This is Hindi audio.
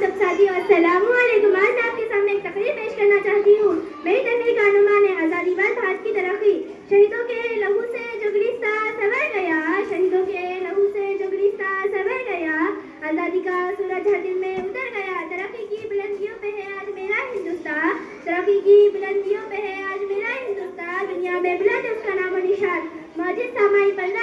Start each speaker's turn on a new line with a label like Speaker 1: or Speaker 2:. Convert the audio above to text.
Speaker 1: सब साथियों, अस्सलामुअलैकुम। आज मैं आपके सामने एक तकरीर पेश करना चाहती हूँ। मेरी तकरीर का अनुमान है आज़ादी बाद भारत की तरक्की। शहीदों के लहू से जो गुलिस्तान संवर गया, शहीदों के लहू से जो गुलिस्तान संवर गया, आज़ादी का सूरज हर दिल में उतर गया। तरक्की की बुलंदियों पे है आज मेरा हिंदुस्तान, तरक्की की बुलंदियों पे है आज मेरा हिंदुस्तान। दुनिया में बुलंद उसका नाम और निशान, मौजिद सामाई पर